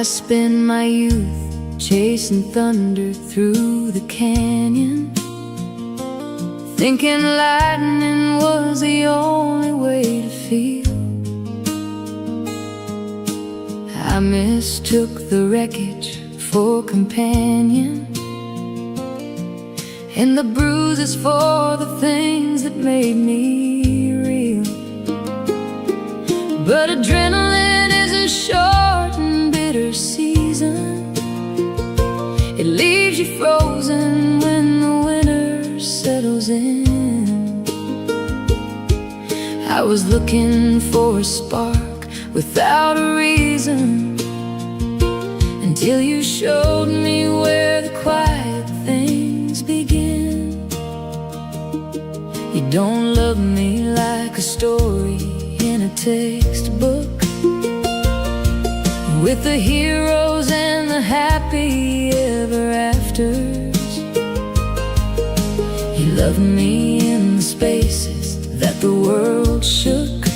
spent my youth chasing thunder through the canyon, thinking lightning was the only way to feel. I mistook the wreckage for companion, and the bruises for the things that made me real. But adrenaline is a short and bitter season. It leaves you frozen when the winter settles in. I was looking for a spark without a reason, until you showed me where the quiet things begin. You don't love me like a story in a textbook, with the heroes and the happy ever afters. You loved me in the spaces that the world shook,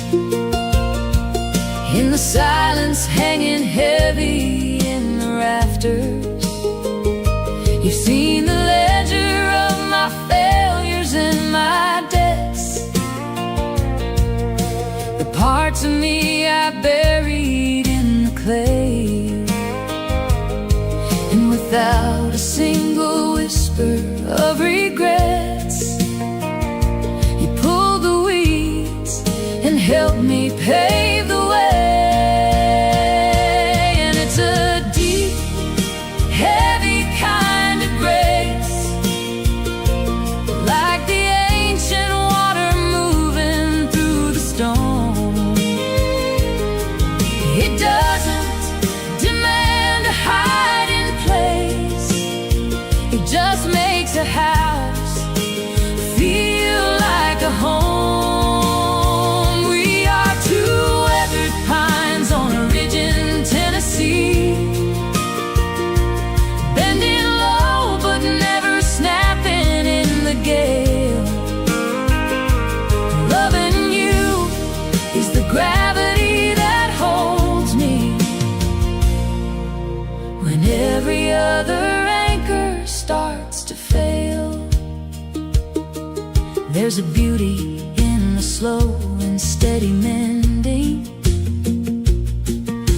in the silence hanging heavy in the rafters. You've seen the ledger of my failures and my debts, the parts of me I buried in the clay. And without a single whisper of regrets, you pulled the weeds and helped me pave the way. And it's a deep, heavy kind of grace, like the ancient water moving through the stone. It doesn't demand a hiding place, it just makes a house feel like a home. We are two weathered pines on a ridge in Tennessee, bending low but never snapping in the gale. Loving you is the gravity that holds me when every other anchor starts to fail. There's a beauty in the slow and steady mending,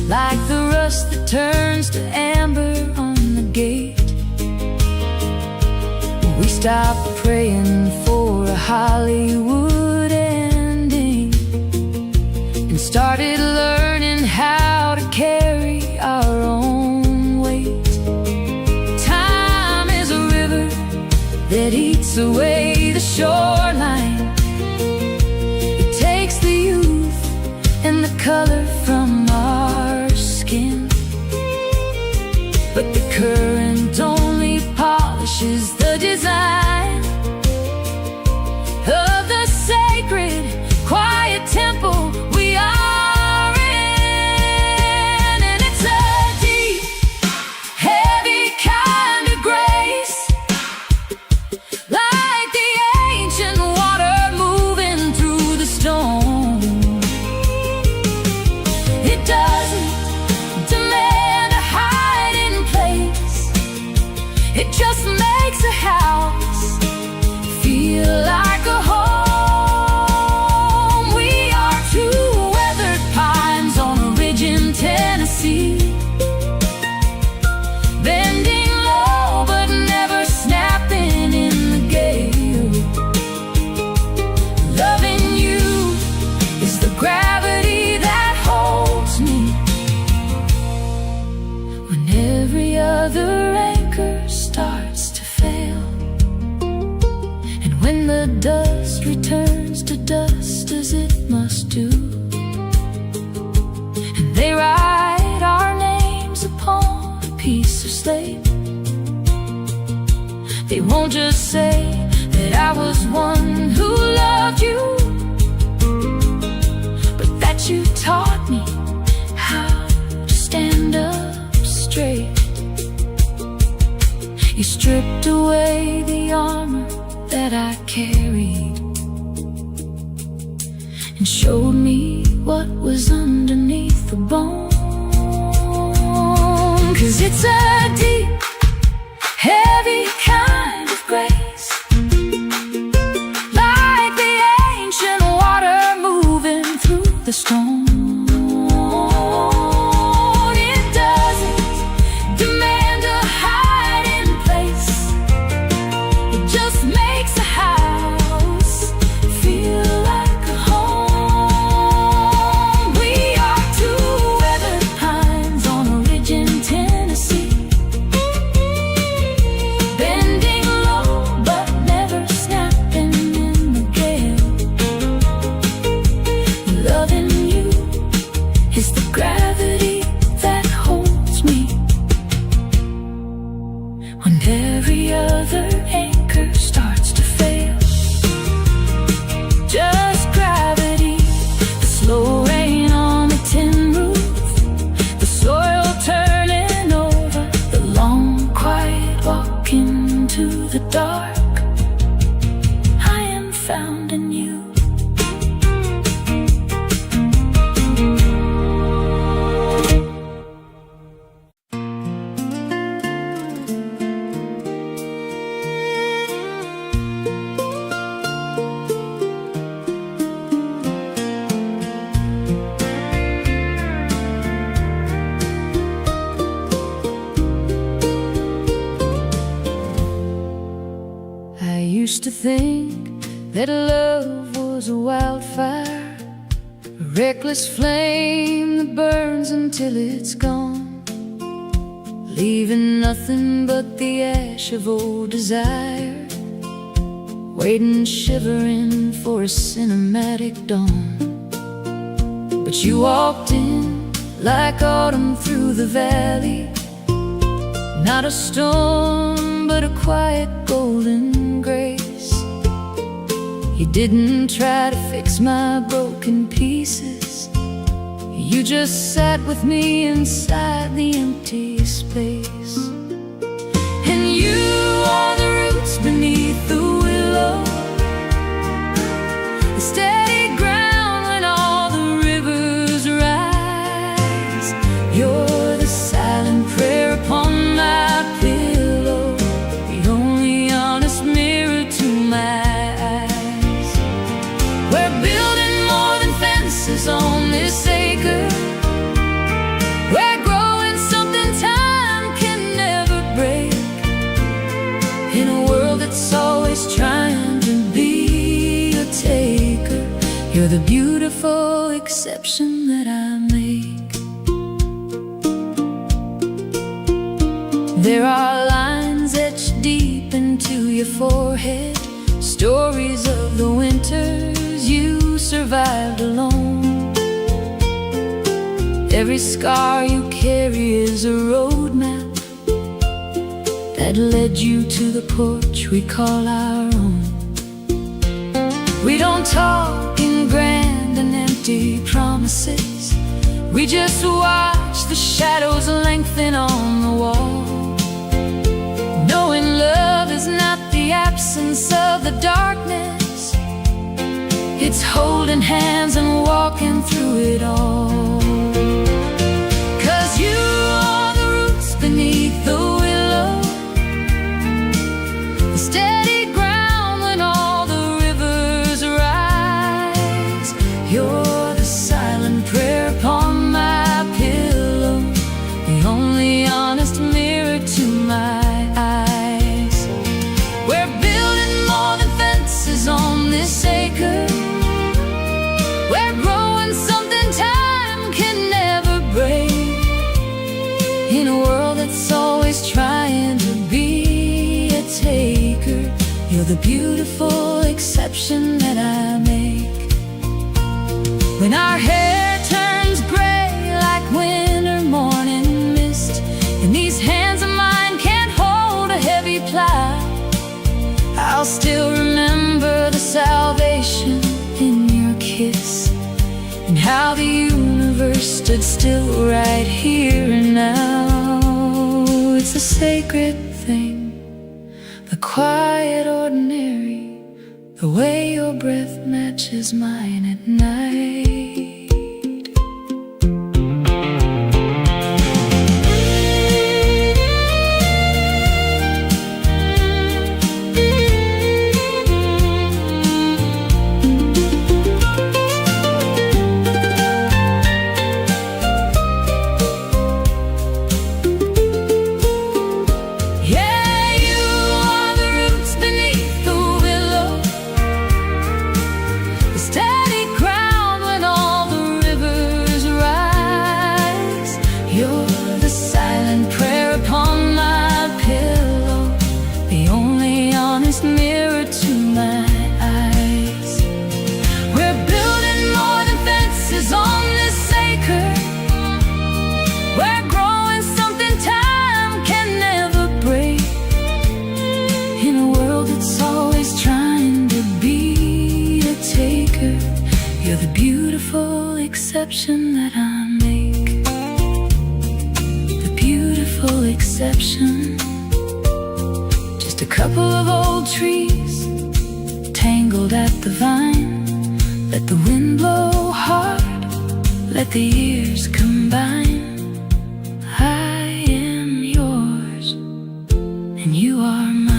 like the rust that turns to amber on the gate. We stopped praying for a Hollywood ending and started learning how to carry our own weight. Time is a river that eats away the shoreline. It takes the youth and the color from our skin, but the current only polishes the design of the sacred, quiet temple we are in. And it's a deep, heavy kind of grace, like the ancient water moving through the stone. It doesn't demand a hiding place, it just makes a house feel like a home. We are two weathered pines on a ridge in Tennessee, bending low but never snapping in the gale. Loving you is the gravity that holds me when every other anchor starts to fail. And when the dust returns to dust, as it must do, and they write our names upon a piece of slate, they won't just say that I was one who loved you, but that you taught me how to stand up straight. You stripped away the armor that I carried and showed me what was underneath the bones. 'Cause it's a deep, heavy kind of grace, like the ancient water moving through the stone. It doesn't demand a hiding place, it just makes a house feel like a home. We are two weathered pines on a ridge in Tennessee, bending low but never snapping in the gale. Loving you is the gravity that holds me when every other anchor starts to fail. Just gravity, the slow rain on the tin roof, the soil turning over, the long quiet walk into the dark. I am found in you. I used to think that love was a wildfire, a reckless flame that burns until it's gone, leaving nothing but the ash of old desire, waiting shivering for a cinematic dawn. But you walked in like autumn through the valley, not a storm but a quiet golden grace. You didn't try to fix my broken pieces, you just sat with me inside the empty space. And you are the roots beneath the willow, the steady ground when all the rivers rise. You're the silent prayer upon my pillow, the only honest mirror to my eyes. We're building more than fences on this acre, we're growing something time can never break, in a world that's always trying to be a taker. You're the beautiful exception that I make. There are lines etched deep into your forehead, stories of the winters you survived alone. Every scar you carry is a roadmap that led you to the porch we call our own. We don't talk in grand and empty promises, we just watch the shadows lengthen on the wall, knowing love is not the absence of the darkness, it's holding hands and walking through it all. 'Cause you are the roots beneath the willow, the steady ground when all the rivers rise. You're the silent prayer upon my pillow, the only honest mirror to my eyes. We're building more than fences on this acre, we're growing something time can never break, in a world that's always trying to be a taker. You're the beautiful exception that I make. When our hair turns gray like winter morning mist, and these hands of mine can't hold a heavy plow, I'll still remember the salvation in your kiss, and how the universe stood still right here and now. It's a sacred thing, the quiet ordinary, the way your breath matches mine at night. exception that I make, the beautiful exception. Just a couple of old trees tangled at the vine. Let the wind blow hard, let the years combine. I am yours and you are mine.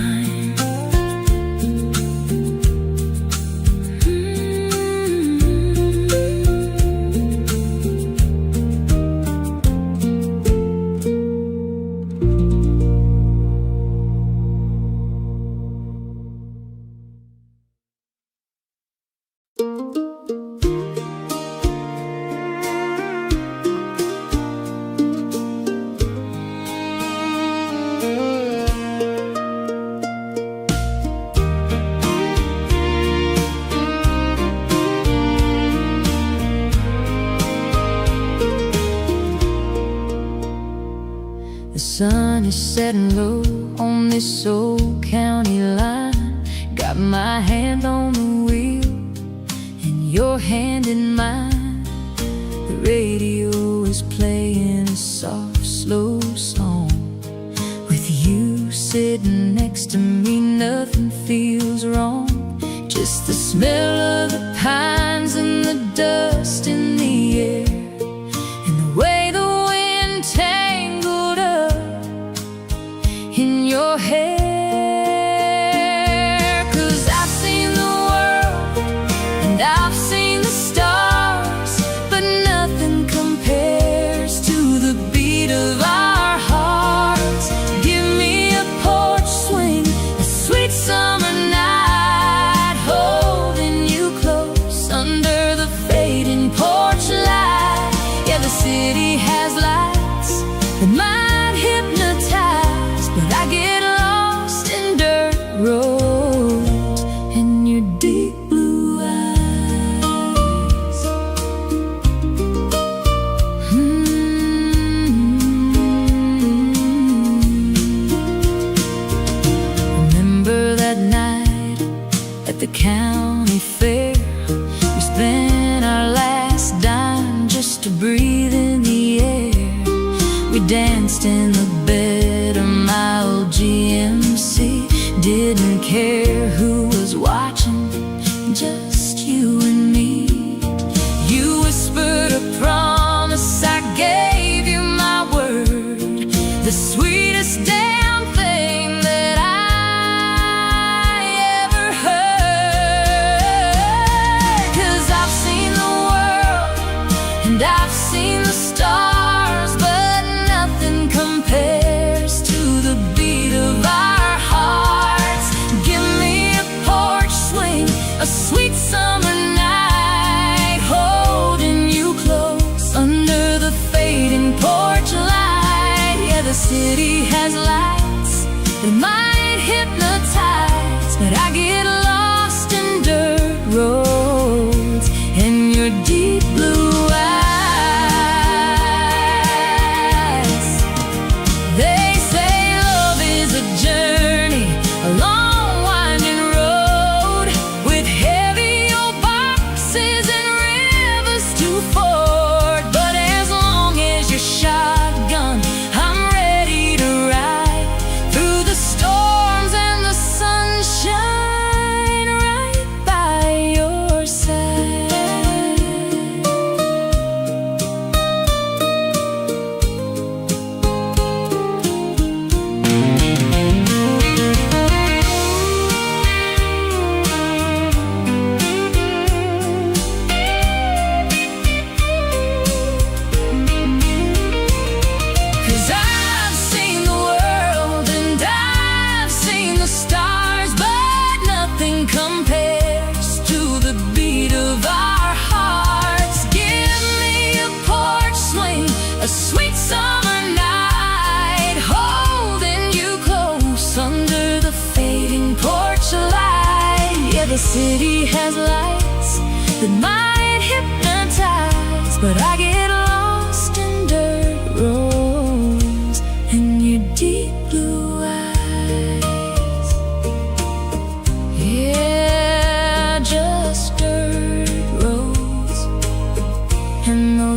The sun is setting low on this old county line. Got my hand on the wheel and your hand in mine. The radio is playing a soft, slow song. With you sitting next to me, nothing feels wrong. Just the smell of the pines and the dust in the air, and the way the wind tangled up in your hair. 'Cause I've seen the world and I've seen the stars, but nothing compares to the beat of our hearts. Give me a porch swing, a sweet summer night, holding you close under the fading porch light. Yeah, the city has lights that might hypnotize, but I get lost in dirt roads and your deep blue eyes. Remember that night at the county fair? We spent our last dime just to breathe in the air. We danced in the bed of my old GMC. Didn't care who was watching, just you and me. You whispered a promise, I gave you my word, the sweetest damn thing that I ever heard. 'Cause I've seen the world and I've seen the stars, but nothing compares to the beat of our hearts. Give me a porch swing, a sweet summer night, holding you close under the fading porch light. Yeah, the city has lights that might hypnotize, but I get lost in dirt roads and your deep blue eyes. They say love is a journey, a long winding road, with heavy old boxes and rivers to ford. But as long as you're shotgun, I'm ready to ride through the storms and the sunshine, right by your side. 'Cause I've seen the world and I've seen the stars, but nothing compares to the beat of our hearts. Give me a porch swing, a sweet summer night, holding you close under the fading porch light. Yeah, the city has lights that might hypnotize, but I get lost in dirt roads and your deep blue eyes. Yeah, just dirt roads and the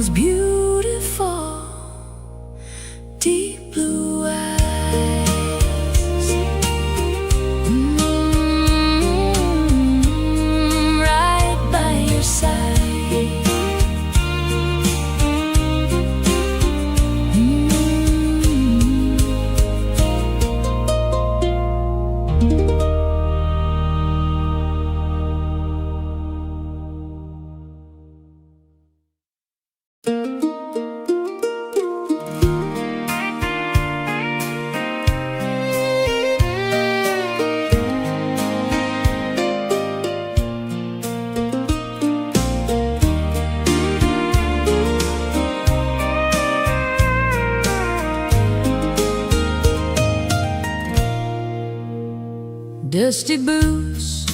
Dusty boots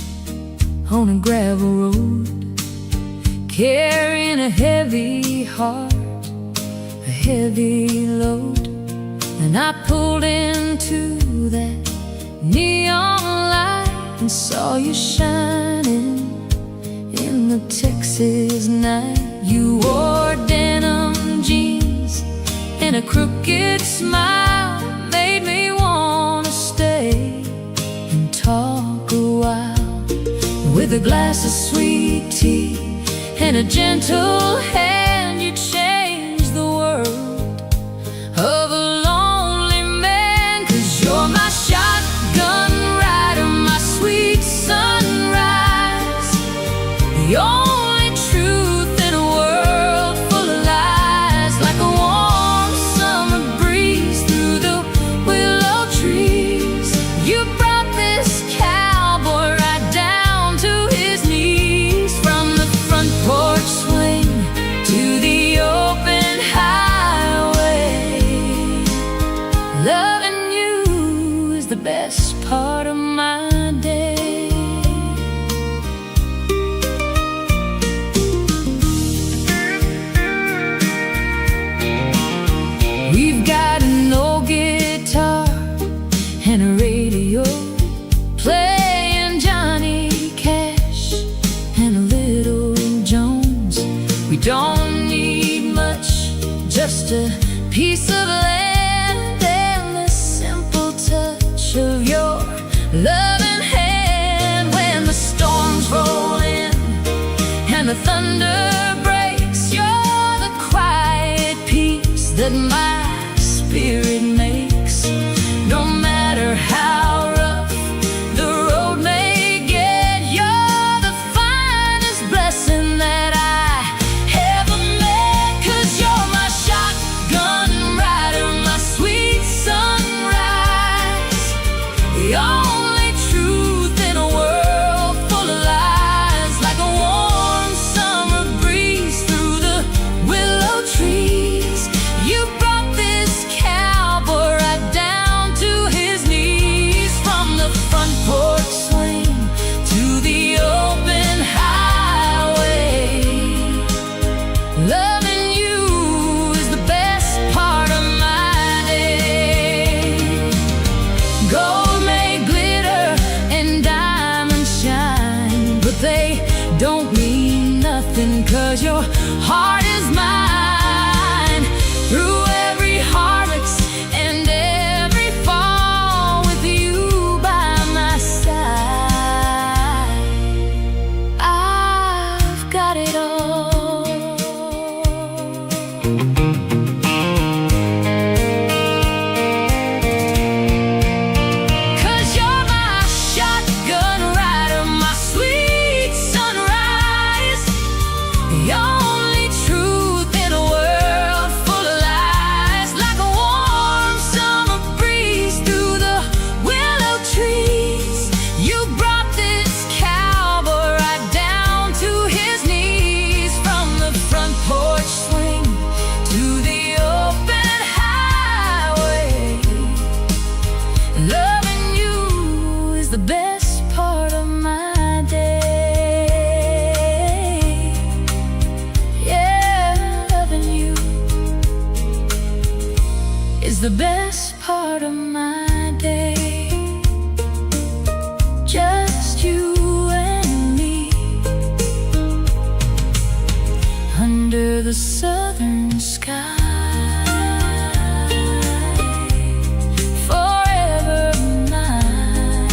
on a gravel road, carrying a heavy heart, a heavy load. And I pulled into that neon light and saw you shining in the Texas night. You wore denim jeans and a crooked smile made me wanna stay and talk a while. With a glass of sweet tea and a gentle hand, you changed the world of a lonely man. 'Cause you're my shotgun rider, my sweet sunrise, the only truth in a world full of lies. Like a warm summer breeze through the willow trees, you brought this cowboy right down to his knees. From the front porch swing to the open highway, loving you is the best part of my day. We've got an old guitar and a radio, playing Johnny Cash and a little Jones. We don't need much, just a piece of land and the simple touch of your loving hand. When the storms roll in and the thunder breaks, you're the quiet peace that my spirit makes. No matter how rough the road may get, you're the finest blessing that I ever met. 'Cause you're my shotgun rider, my sweet sunrise, the only truth in a world full of lies. Like a warm summer breeze through the willow trees, you brought this cowboy right down to his knees. From the front porch swing to the open highway, loving you is the best part of my day. Gold may glitter and diamonds shine, but they don't mean nothing, 'cause your heart is mine. Through every harvest and every fall, with you by my side, I've got it all. 'Cause you're my shotgun rider, my sweet sunrise, the only truth in a world full of lies. Like a warm summer breeze through the willow trees, you brought this cowboy right down to his knees. From the front porch swing to the open highway, loving you is the best part of my day. Yeah, loving you is the best part of my day. Just you and me under the southern sky, forever mine.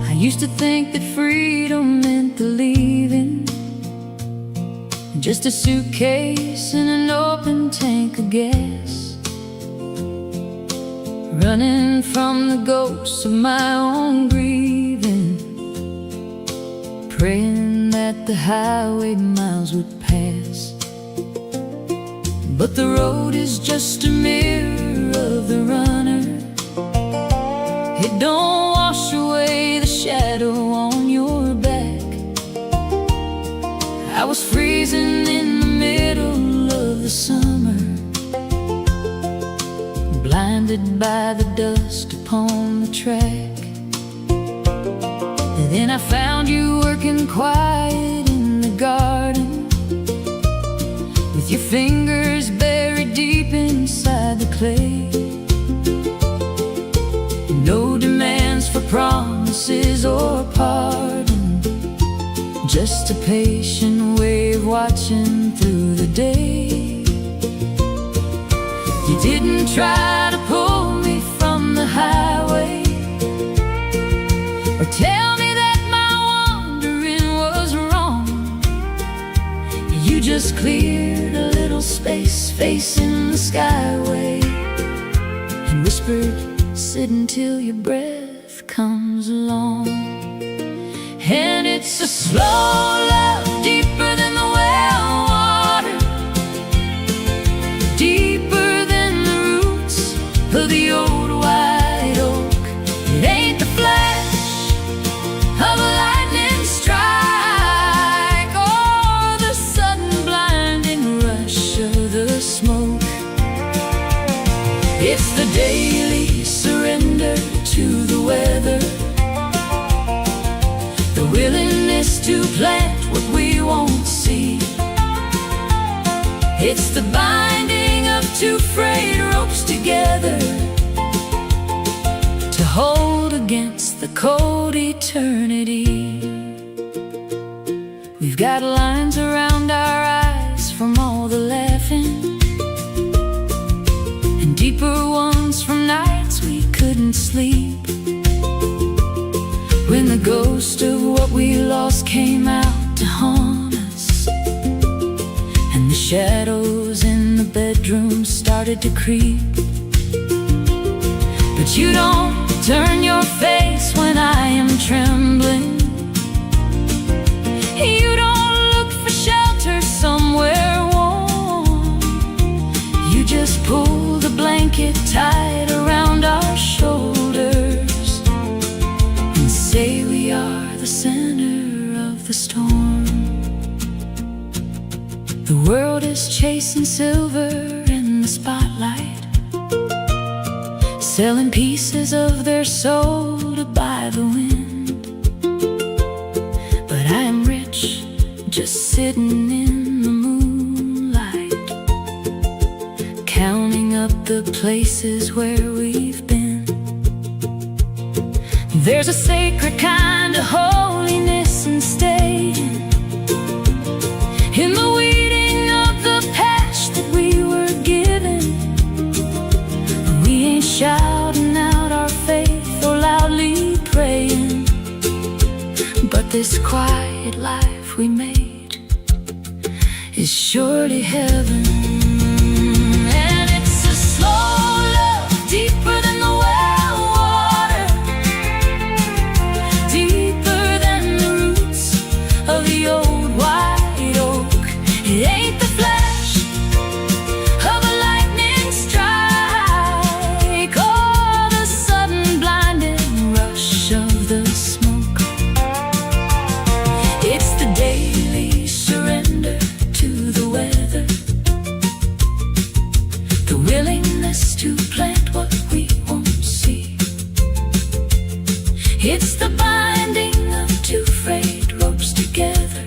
I used to think that freedom meant the leaving, just a suitcase and an open tank of gas. running from the ghosts of my own grieving, praying that the highway miles would pass. But the road is just a mirror of the runner. It don't wash away the shadow on your back. I was freezing in the middle of the summer, blinded by the dust upon the track. And then I found you working quiet in the garden, with your fingers buried deep inside the clay. No demands for promises or pardon, just a patient wave watching through the day. You didn't try to pull me from the highway, or tell me that my wandering was wrong. You just cleared a little space facing the skyway, and whispered, sit until your breath comes along. And it's a slow love, deeper than the well water, deeper than the roots of the old white oak. It ain't the flash of a lightning strike, or the sudden blinding rush of the smoke. It's the daily surrender to the weather, the willingness to plant what we won't see. It's the binding of two frayed ropes together, to hold against the cold eternity. We've got lines around our eyes from all the laughing, and deeper ones from nights we couldn't sleep, when the ghost of what we lost came out to haunt us, and the shadows in the bedroom started to creep. But you don't turn your face when I am trembling. You don't look for shelter somewhere warm. You just pull the blanket tight around our shoulders, and say we are the center of the storm. The world is chasing silver in the spotlight, selling pieces of their soul to buy the wind. But I am rich, just sitting in the moonlight, counting up the places where we've been. There's a sacred kind of holiness in staying in the weeding of the patch that we were given. We ain't shouting out our faith or loudly praying, but this quiet life we made is surely heaven. And it's a slow love, deeper than the well water, deeper than the roots of the old white oak. It ain't the flash of a lightning strike, or the sudden blinding rush of the smoke. It's the daily surrender to the weather, the willingness to plant what we won't see. It's the binding of two frayed ropes together,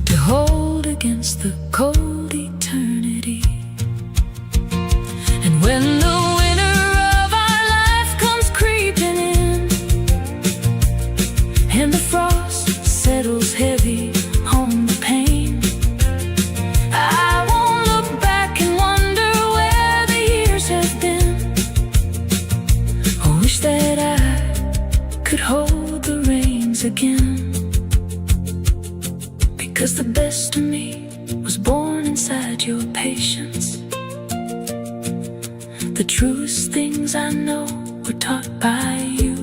to hold against the cold eternity. And when the winter of our life comes creeping in, and the frost settles heavy on the pane, I won't look back and wonder where the years have been, or wish that I could hold the reins again. Because the best of me was born inside your patience. The truest things I know were taught by you.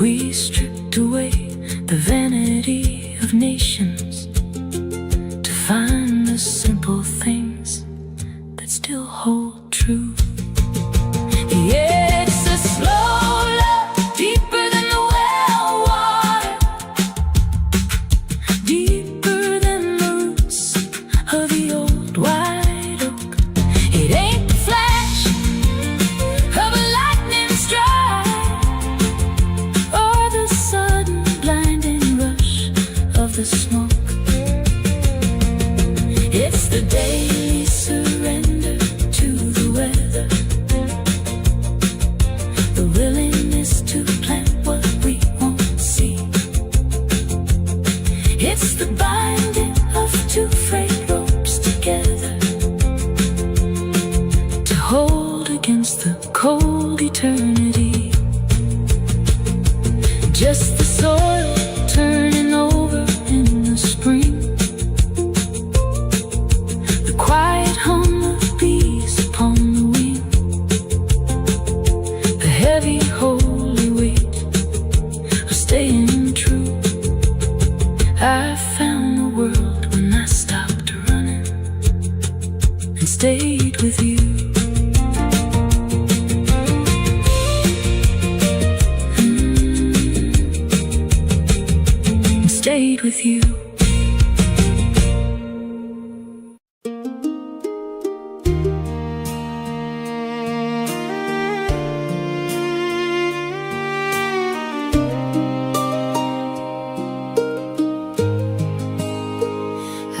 We the vanity of nations, to find the simple things that still hold true. Yeah, it's a slow love, deeper than the well water, deeper than the roots of the old white oak. It ain't the flash of a lightning strike or the sudden blinding rush of the smoke. It's the daily surrender to the weather, the willingness to plant what we won't see. It's the binding of two frayed ropes together, to hold against the cold eternity. Just the soil turning over in the spring, the quiet hum of bees upon the wing, the heavy holy weight of staying true. I found the world when I stopped running and stayed with you. Stayed with you.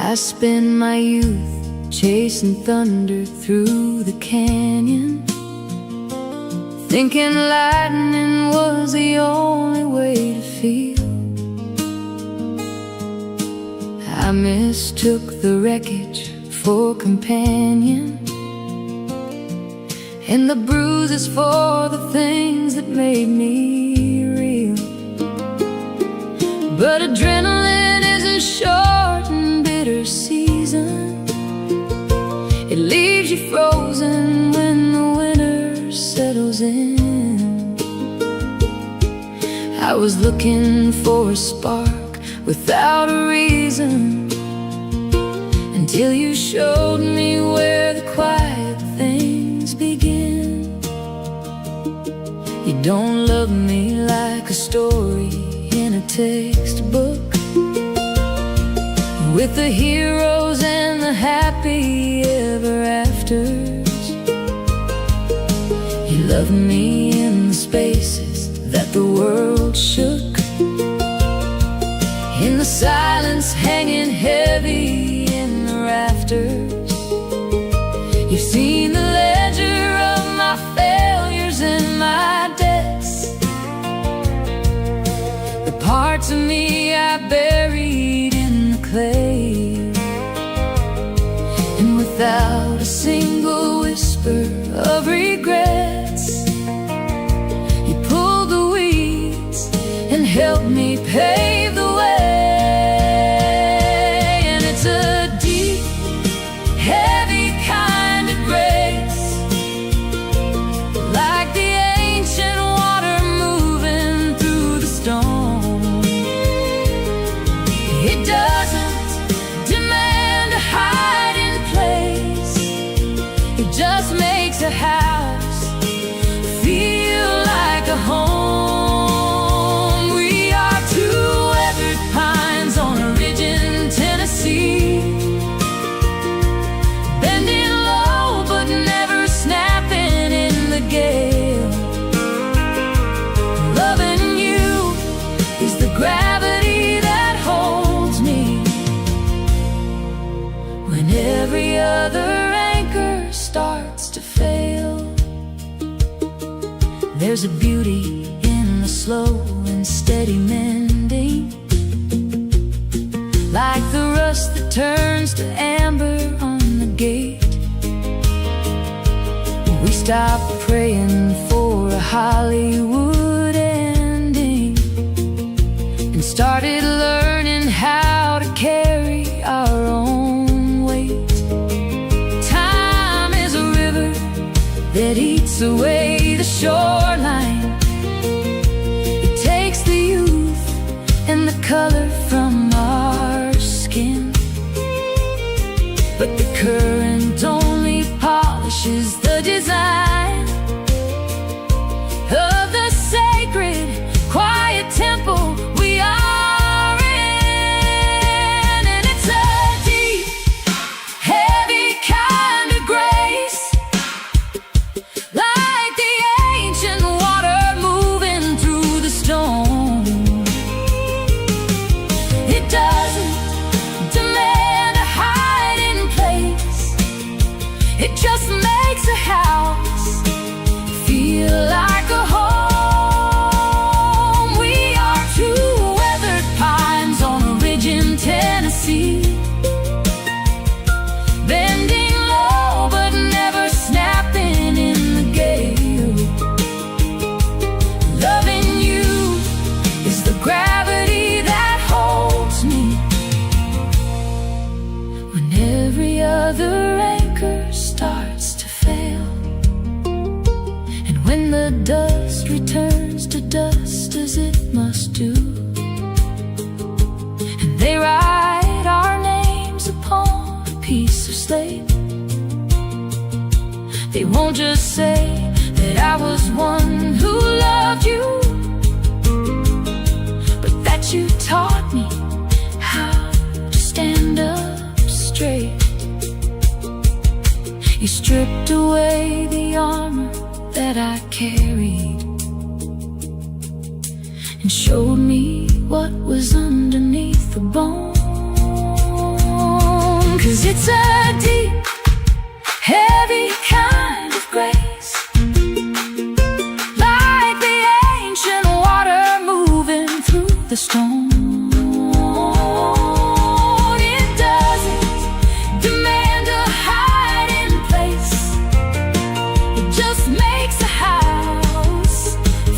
I spent my youth chasing thunder through the canyon, thinking lightning was the only way to feel. I mistook the wreckage for companion, and the bruises for the things that made me real. But adrenaline is a short and bitter season. It leaves you frozen when the winter settles in. I was looking for a spark without a reason, until you showed me where the quiet things begin. You don't love me like a story in a textbook, with the heroes and the happy ever afters. You love me in the spaces that the world shook, in the silence hanging heavy in the rafters. You've seen the ledger of my failures and my debts, the parts of me I buried in the clay. And without a single whisper of regrets, you pulled the weeds and helped me pave the way. A house feel like a home. We are two weathered pines on a ridge in Tennessee, bending low but never snapping in the gale. Loving you is the gravity that holds me when every other anchor starts to fail. There's a beauty in the slow and steady mending, like the rust that turns to amber on the gate. We stopped praying for a Hollywood ending and started learning how to carry our own weight. Time is a river that eats away the shoreline. It takes the youth and the color from our skin, but the current only polishes the design of the sacred, quiet temple we are in. And it's a deep, heavy kind of grace, like the ancient water moving through the stone. It doesn't demand a hiding place, it just makes a house feel like a home. We are two weathered pines on a ridge in Tennessee, bending low but never snapping in the gale. Loving you is the gravity that holds me when every other anchor starts to fail, and when the dust returns to dust as it must do, and they write our names upon a piece of slate. They won't just say that I was one who loved you, but that you taught me how to stand up straight. You stripped away the armor that I carried and showed me what was underneath the bone. 'Cause it's a deep, heavy kind of grace, like the ancient water moving through the stone. It doesn't demand a hiding place, it just makes a house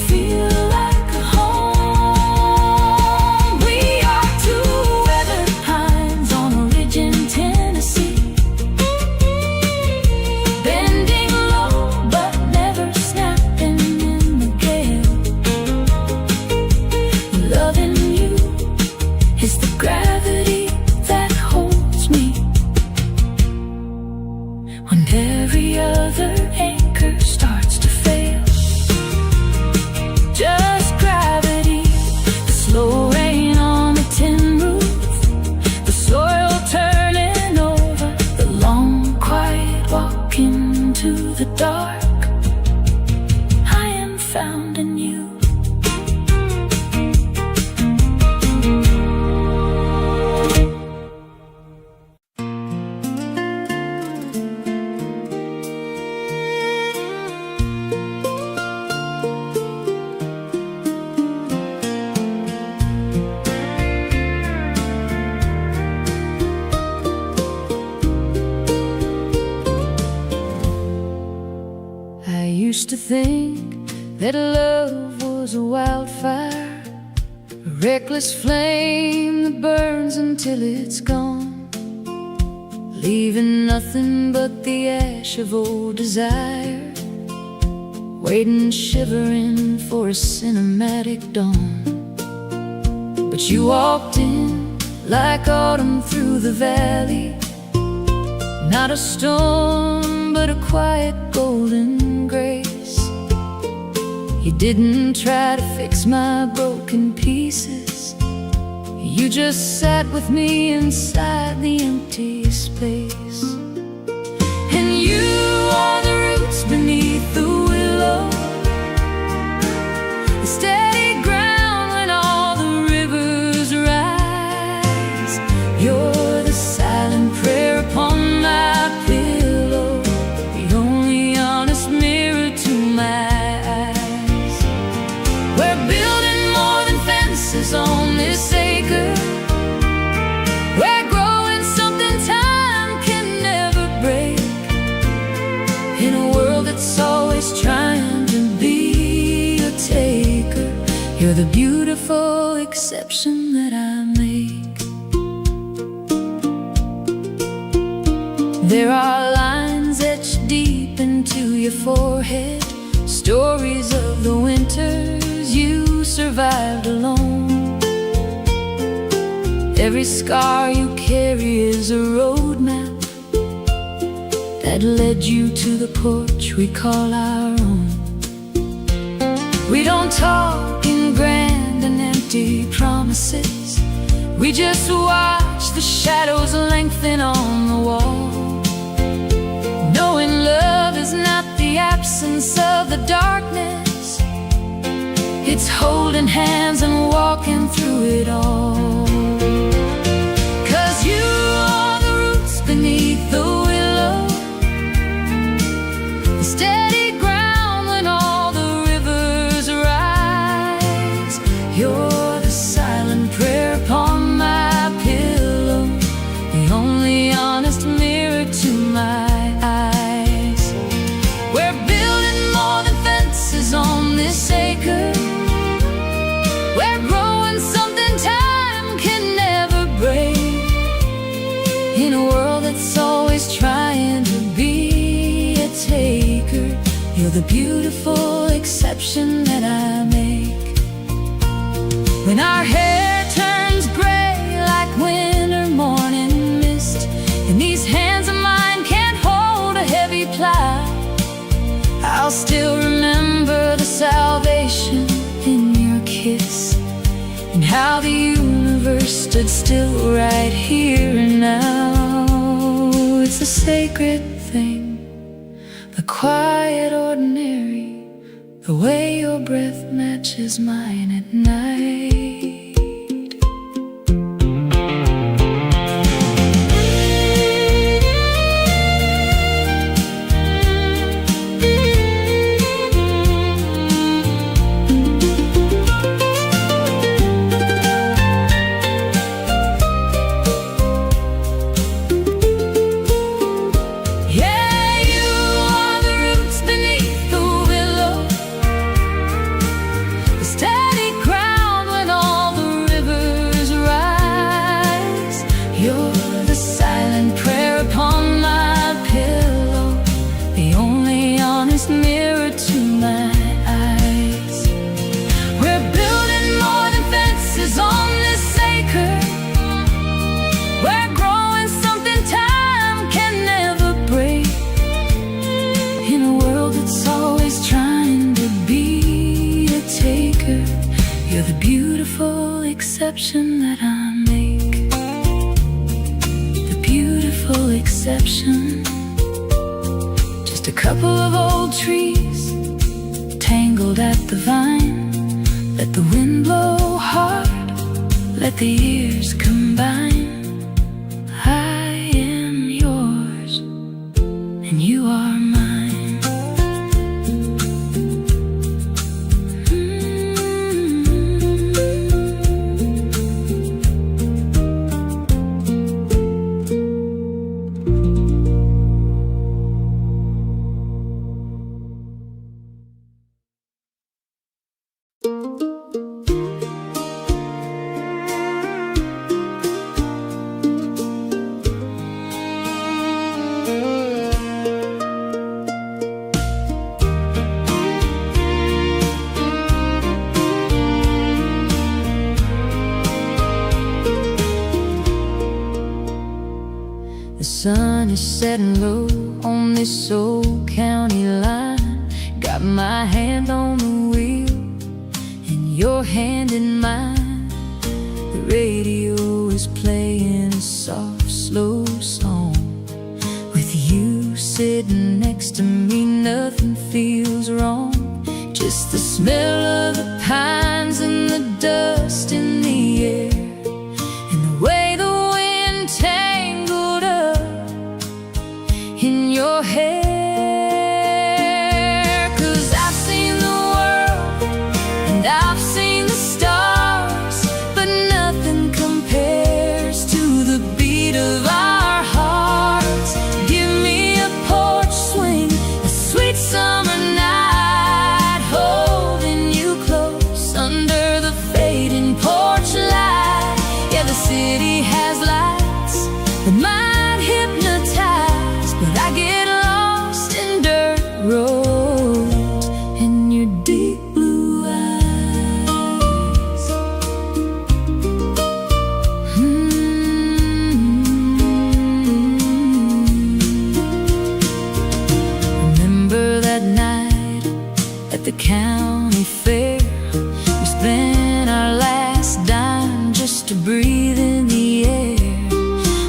feel like a home. We are two weathered pines on a ridge in Tennessee, bending low but never snapping in the gale. Loving you is the gravity that holds me when every other anchor starts to fail. Just gravity, the slow rain on the tin roof, the soil turning over, the long quiet walk into the dark. I am found in you. I used to think that love was a wildfire, a reckless flame that burns until it's gone, leaving nothing but the ash of old desire, waiting shivering for a cinematic dawn. But you walked in like autumn through the valley, not a storm but a quiet golden grace. You didn't try to fix my broken pieces, you just sat with me inside the empty space. And you are the roots beneath the willow, the steady ground when all the rivers rise. You're the silent prayer upon my pillow, the only honest mirror to my eyes. We're building more than fences on this acre, we're growing something time can never break, in a world that's always trying to be a taker. You're the beautiful exception that I make. There are lines etched deep into your forehead, stories of the winters you survived alone. Every scar you carry is a roadmap that led you to the porch we call our own. We don't talk in grand and empty promises. We just watch the shadows lengthen on the wall, knowing love is not the absence of the darkness. It's holding hands and walking through it all. 'Cause you are the roots beneath the willow, the steady ground when all the rivers rise. You're the silent prayer upon my pillow, the only honest mirror to my eyes. We're building more than fences on this acre. We're growing something time can never break, in a world that's always trying to be a taker. You're the beautiful exception that I make. When our hair turns gray like winter morning mist, and these hands of mine can't hold a heavy plow, I'll still remember the salvation in your kiss, and how the universe stood still right here and now. It's a sacred thing, the quiet ordinary, the way your breath matches mine at night. Mirror to my eyes. We're building more than fences on this acre. We're growing something time can never break, in a world that's always trying to be a taker. You're the beautiful exception that I make, the beautiful exception. A couple of old trees tangled at the vine. Let the wind blow hard, let the years combine. I am yours and you are mine. The sun is setting low on this old county line. Got my hand on the wheel and your hand in mine. The radio is playing a soft, slow song. With you sitting next to me, nothing feels wrong. Just the smell of the pines and the dust in the air, and the way the wind tangled up in your hair. 'Cause I've seen the world and I've seen the stars, but nothing compares to the beat of our hearts. Give me a porch swing, a sweet summer night, holding you close under the fading pole. at the county fair. We spent our last dime just to breathe in the air.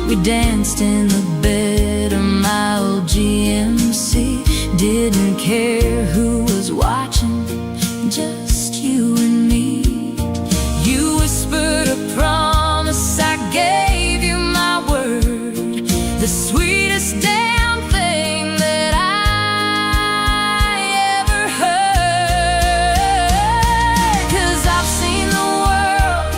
We danced in the bed of my old GMC. Didn't care who was watching, just you and me. You whispered a promise, I gave you my word, the sweetest damn thing that I ever heard. 'Cause I've seen the world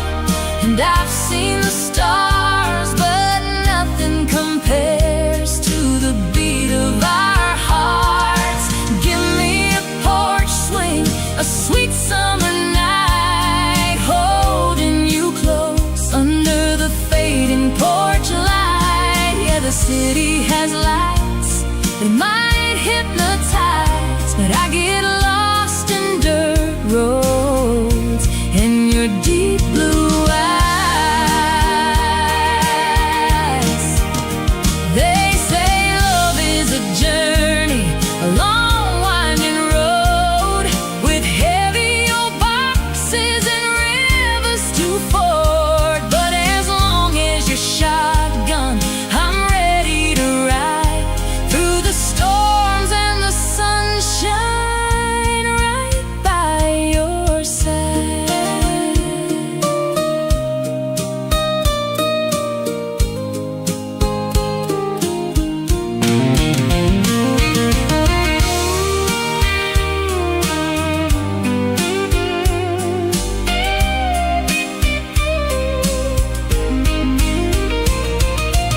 and I've seen the stars, but nothing compares to the beat of our hearts. Give me a porch swing, a sweet summer night, holding you close under the fading porch light. Yeah, the city has lights that might hypnotize, but I get lost in dirt roads and your deep blue eyes. They say love is a journey, a long winding road, with heavy old boxes and rivers to ford. But as long as you're shotgun, I'm ready to ride through the storms and the sunshine, right by your side.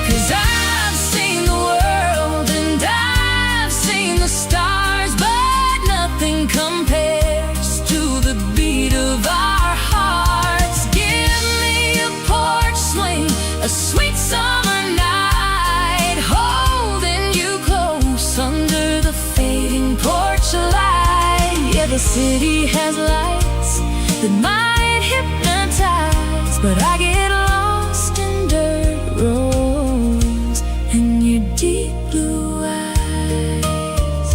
'Cause I've seen the world and I've seen the stars, but nothing compares to the beat of our hearts. Give me a porch swing, a sweet summer night, holding you close under the fading porch light. Yeah, the city has lights that might hypnotize, but I get lost in dirt roads and your deep blue eyes.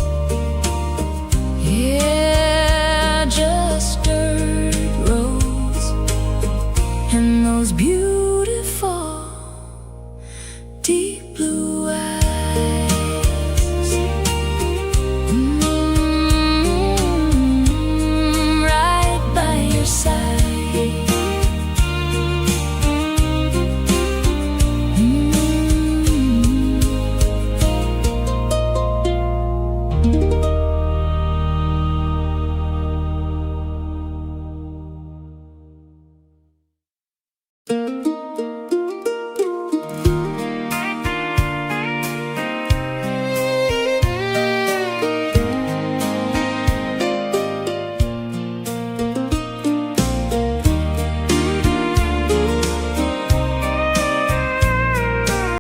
Yeah, just dirt roads and those beautiful deep blue eyes. Right by your side.